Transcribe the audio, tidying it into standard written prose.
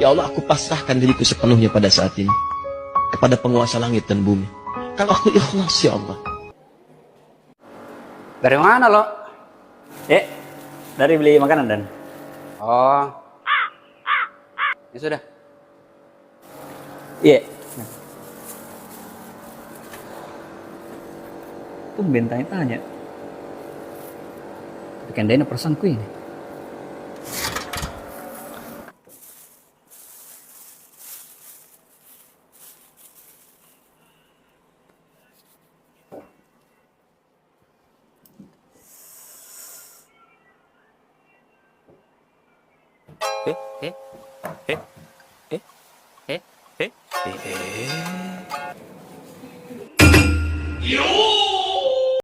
Ya Allah, aku pasrahkan diriku sepenuhnya pada saat ini kepada penguasa langit dan bumi. Kalau aku ikhlas, ya Allah. Dari mana lo? Dari beli makanan dan. Oh, ya sudah. Iya. Tumben tanya-tanya. Bikin dana perasaanku ini. Yo!